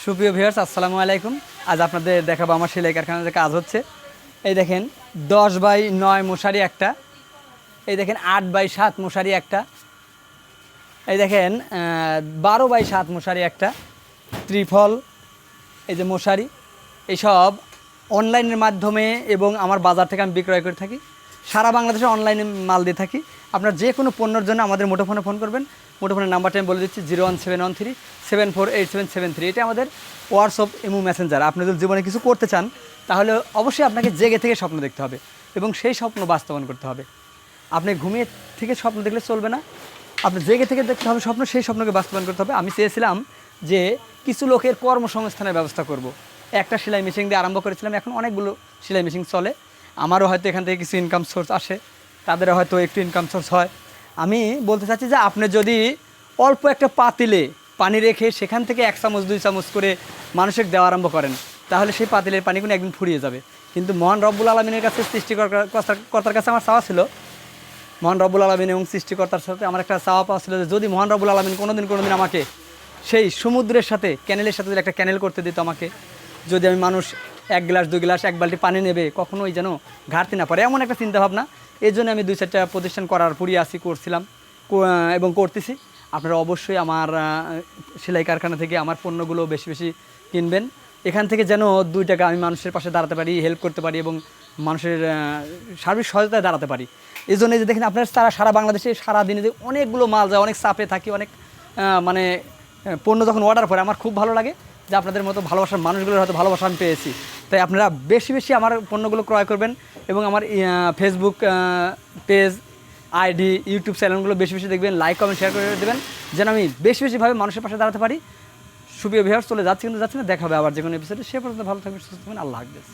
সুপ্রিয় ভিউয়ার্স, আসসালামু আলাইকুম। আজ আপনাদের দেখাবো আমার সেলাই কারখানাতে কাজ হচ্ছে। এই দেখেন 10x9 মশারি একটা, এই দেখেন 8x7 মশারি একটা, এই দেখেন 12x7 মশারি একটা, ত্রিফল, এই যে মশারি, এইসব অনলাইনের মাধ্যমে এবং আমার বাজার থেকে আমি বিক্রয় করে থাকি। সারা বাংলাদেশে অনলাইনে মাল দিয়ে থাকি। আপনার যে কোনো পণ্যের জন্য আমাদের মুঠোফোনে ফোন করবেন। মুঠোফোনের নাম্বারটা আমি বলে দিচ্ছি 01713 748773। এটা আমাদের হোয়াটসঅ্যাপ ইমো মেসেঞ্জার। আপনি যদি জীবনে কিছু করতে চান তাহলে অবশ্যই আপনাকে জেগে থেকে স্বপ্ন দেখতে হবে এবং সেই স্বপ্ন বাস্তবায়ন করতে হবে। আপনি ঘুমিয়ে থেকে স্বপ্ন দেখলে চলবে না, আপনি জেগে থেকে দেখতে হবে স্বপ্ন, সেই স্বপ্নকে বাস্তবায়ন করতে হবে। আমি চেয়েছিলাম যে কিছু লোকের কর্মসংস্থানের ব্যবস্থা করব। একটা সেলাই মেশিন দিয়ে আরম্ভ করেছিলাম, এখন অনেকগুলো সেলাই মেশিন চলে। আমারও হয়তো এখান থেকে কিছু ইনকাম সোর্স আসে, তাদেরও হয়তো একটু ইনকাম সোর্স হয়। আমি বলতে চাচ্ছি যে আপনি যদি অল্প একটা পাতিলে পানি রেখে সেখান থেকে 1 চামচ 2 চামচ করে মানুষের দেওয়া আরম্ভ করেন, তাহলে সেই পাতিলের পানিগুলো একদিন ফুরিয়ে যাবে। কিন্তু মহান রব্বুল আলমিনের কাছে, সৃষ্টিকর্তার কাছে আমার চাওয়া ছিল, মহান রব্বুল আলমিন এবং সৃষ্টিকর্তার সাথে আমার একটা চাওয়া পাওয়া ছিল যে যদি মহান রব্বুল আলমিন কোনোদিন আমাকে সেই সমুদ্রের সাথে, ক্যানেলের সাথে যদি একটা ক্যানেল করতে দিত আমাকে, যদি আমি মানুষ 1 গ্লাস 2 গ্লাস 1 বালতি পানি নেবে কখনোই যেন ঘাটতি না পড়ে, এমন একটা চিন্তাভাবনা। এই জন্য আমি 2-4টা প্রতিষ্ঠান করার পরিয়াছি, করছিলাম এবং করতেছি। আপনারা অবশ্যই আমার সেলাই কারখানা থেকে আমার পণ্যগুলো বেশি বেশি কিনবেন। এখান থেকে যেন 2 টাকা আমি মানুষের পাশে দাঁড়াতে পারি, হেল্প করতে পারি এবং মানুষের সার্বিক সহায়তায় দাঁড়াতে পারি। এই জন্য যে দেখেন আপনার সারা বাংলাদেশে সারাদিনে যে অনেকগুলো মাল যায়, অনেক চাপে থাকি, অনেক মানে পণ্য যখন অর্ডার করে আমার খুব ভালো লাগে যে আপনাদের মতো ভালোবাসার মানুষগুলোর হয়তো ভালোবাসা আমি পেয়েছি। তাই আপনারা বেশি বেশি আমার পণ্যগুলো ক্রয় করবেন এবং আমার ফেসবুক পেজ, আইডি, ইউটিউব চ্যানেলগুলো বেশি বেশি দেখবেন, লাইক কমেন্ট শেয়ার করে দেবেন যেন আমি বেশি বেশিভাবে মানুষের পাশে দাঁড়াতে পারি। সুপ্রিয় ভিউয়ার্স, চলে যাচ্ছি কিন্তু যাচ্ছি না, দেখা হবে আবার যে কোনো এপিসোডে। সে পর্যন্ত ভালো থাকবেন, সুস্থ থাকবেন। আল্লাহ হাফেজ।